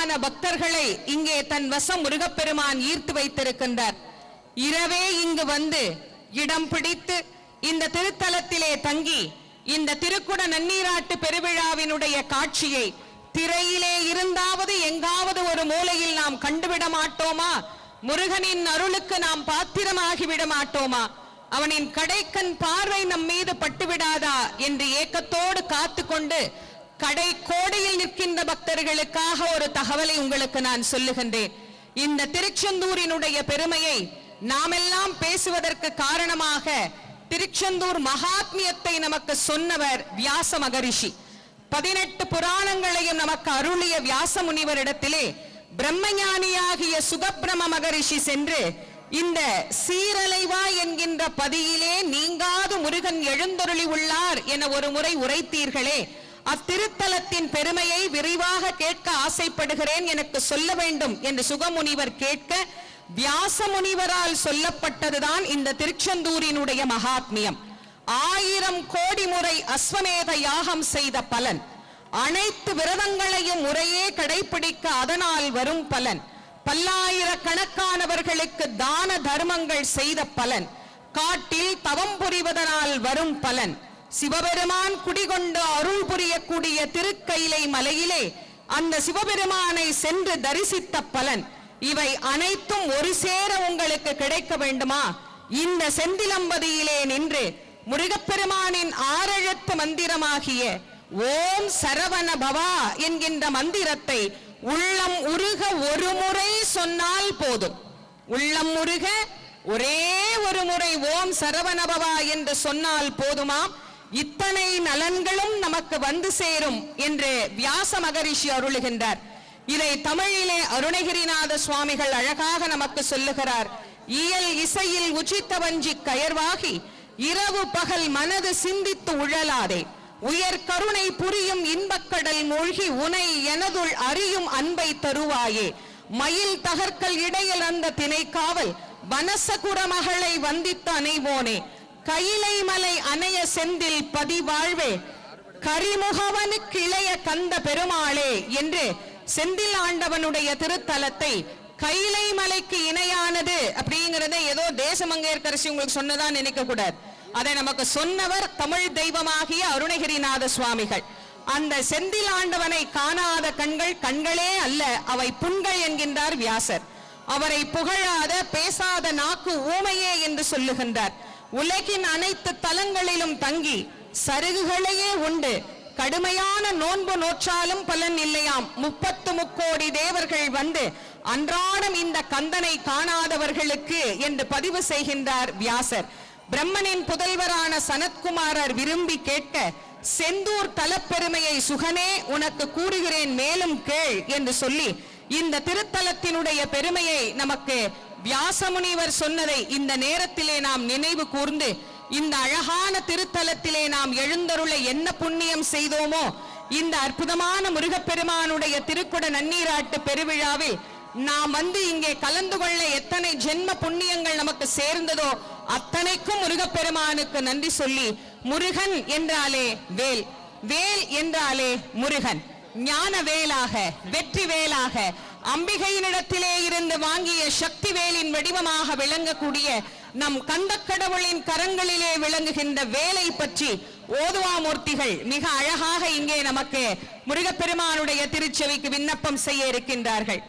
லட்சக்கணக்கான பக்தர்களை இங்கே தன் வசம் முருகப்பெருமான் ஈர்த்து வைத்திருக்கின்றார். இரவே இங்கு வந்து இடம் பிடித்து இந்த திருத்தலத்திலே தங்கி இந்த திருக்குட நன்னீராட்டு பெருவிழாவினுடைய காட்சியை திரையிலே இருந்தாவது எங்காவது ஒரு மூலையில் நாம் கண்டுவிட மாட்டோமா? முருகனின் அருளுக்கு நாம் பாத்திரமாகிவிட மாட்டோமா? அவனின் கடைக்கண் பார்வை நம் மீது பட்டுவிடாதா என்று ஏக்கத்தோடு காத்து கொண்டு கடை கோடியில் நிற்கின்ற பக்தர்களுக்காக ஒரு தகவலை உங்களுக்கு நான் சொல்லுகின்றேன். இந்த திருச்செந்தூரினுடைய பெருமையை நாமெல்லாம் பேசுவதற்கு காரணமாக திருச்செந்தூர் மகாத்மியத்தை நமக்கு சொன்னவர் வியாச மகரிஷி. 18 புராணங்களையும் நமக்கு அருளிய வியாச முனிவரிடத்திலே பிரம்மஞானியாகிய சுகபிரம மகரிஷி சென்று இந்த சீரலைவா என்கின்ற பதியிலே நீங்காது முருகன் எழுந்தருளி உள்ளார் என ஒரு முறை உரைத்தீர்களே, அத்திருத்தலத்தின் பெருமையை விரிவாக கேட்க ஆசைப்படுகிறேன், எனக்கு சொல்ல வேண்டும் என்று சுகமுனிவர் கேட்க வியாச முனிவரால் சொல்லப்பட்டதுதான் இந்த திருச்செந்தூரினுடைய மகாத்மியம். 1000 கோடி முறை அஸ்வமேத யாகம் செய்த பலன், அனைத்து விரதங்களையும் முறையே கடைபிடிக்க அதனால் வரும் பலன், பல்லாயிரக்கணக்கானவர்களுக்கு தான தர்மங்கள் செய்த பலன், காட்டில் தவம் புரிவதனால் வரும் பலன், சிவபெருமான் குடிகொண்டு அருள் புரியக்கூடிய திருக்கைலை மலையிலே அந்த சிவபெருமானை சென்று தரிசித்த பலன், இவை அனைத்தும் ஒரு சேர உங்களுக்கு கிடைக்க வேண்டுமா? இந்த செந்திலம்பதியிலே நின்று முருகப்பெருமானின் 6 எழுத்து மந்திரமாகிய ஓம் சரவண பவா என்கின்ற மந்திரத்தை உள்ளம் உருக ஒரு முறை சொன்னால் போதும். உள்ளம் உருக ஒரே ஒரு முறை ஓம் சரவண பவா என்று சொன்னால் போதுமாம், இத்தனை நலன்களும் நமக்கு வந்து சேரும் என்று வியாச மகரிஷி அருளுகின்றார். இதை தமிழிலே அருணகிரிநாத சுவாமிகள் அழகாக நமக்கு சொல்லுகிறார். இயல் இசையில் உச்சித்த வஞ்சி கயர்வாகி இரவு பகல் மனது சிந்தித்து உழலாதே, உயர் கருணை புரியும் இன்பக்கடல் மூழ்கி உனை எனதுள் அறியும் அன்பை தருவாயே, மயில் தகர்க்கல் இடையில் அந்த திணைக்காவல் வனசகுர மகளை வந்தித்து அணைவோனே, கையிலை மலை அணைய செந்தில் பதிவாழ்வே, கரிமுகவனுக்கு இளைய கந்த பெருமாளே என்று செந்தில் ஆண்டவனுடைய திருத்தலத்தை கைலை மலைக்கு இணையானது அப்படிங்கறத ஏதோ தேசமங்கையர்கரசி உங்களுக்கு சொன்னதா நினைக்க கூடாது. அதை நமக்கு சொன்னவர் தமிழ் தெய்வமாகிய அருணகிரிநாத சுவாமிகள். அந்த செந்தில் ஆண்டவனை காணாத கண்கள் கண்களே அல்ல, அவை புண்கள் என்கின்றார் வியாசர். அவரை புகழாத பேசாத நாக்கு ஊமையே என்று சொல்லுகின்றார். உலகின் அனைத்து தலங்களிலும் தங்கி சருகுகளையே உண்டு கடுமையான நோன்பு நோற்றாலும் பலன் இல்லையாம். 30 முக்கோடி தேவர்கள் வந்து அன்றாடம் இந்த கந்தனை காணாதவர்களுக்கு என்று பதிவு செய்கின்றார் வியாசர். பிரம்மனின் புதல்வரான சனத்குமாரர் விரும்பி கேட்க செந்தூர் தலப்பெருமையை சுகனே உனக்கு கூறுகிறேன், மேலும் கேள் என்று சொல்லி இந்த திருத்தலத்தினுடைய பெருமையை நமக்கு வியாசமுனிவர் சொன்னதை இந்த நேரத்திலே நாம் நினைவு கூர்ந்து இந்த அழகான திருத்தலத்திலே நாம் எழுந்தருள என்ன புண்ணியம் செய்தோமோ, இந்த அற்புதமான முருகப்பெருமானுடைய திருக்குட நன்னீராட்டு பெருவிழாவில் நாம் வந்து இங்கே கலந்து கொள்ள எத்தனை ஜென்ம புண்ணியங்கள் நமக்கு சேர்ந்ததோ அத்தனைக்கும் முருகப்பெருமானுக்கு நன்றி சொல்லி, முருகன் என்றாலே வேல், வேல் என்றாலே முருகன், ஞான வேலாக வெற்றி வேலாக அம்பிகையினிடத்திலே இருந்து வாங்கிய சக்தி வேலின் வடிவமாக விளங்கக்கூடிய நம் கந்த கடவுளின் கரங்களிலே விளங்குகின்ற வேலை பற்றி ஓதுவாமூர்த்திகள் மிக அழகாக இங்கே நமக்கு முருகப்பெருமானுடைய திருச்செவிக்கு விண்ணப்பம் செய்ய இருக்கின்றார்கள்.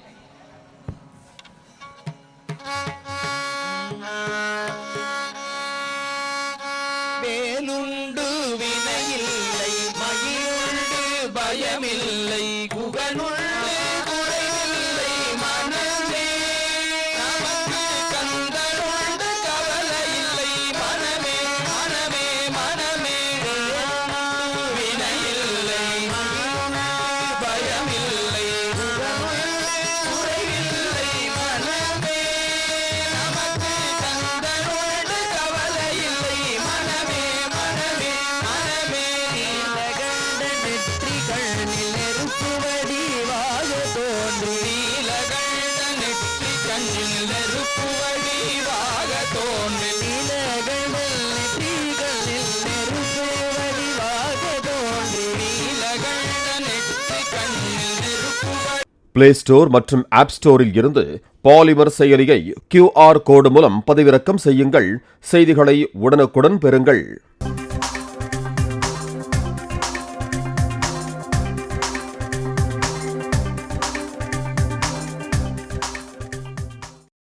வேலுண்டு வினையில்லை, மகிழுண்டு பயமில்லை, குகனுண்டு குறைவில்லை மனமே, நமக்கு கந்தருண்டு கவலை இல்லை மனமே, மனமே மனமே. வினையில்லை, பயமில்லை, குறைவில்லை மனமே, நமக்கு கந்த பிளே ஸ்டோர் மற்றும் ஆப் ஸ்டோரில் இருந்து பாலிமர் செயலியை QR கோடு மூலம் பதிவிறக்கம் செய்யுங்கள். செய்திகளை உடனுக்குடன் பெறுங்கள்.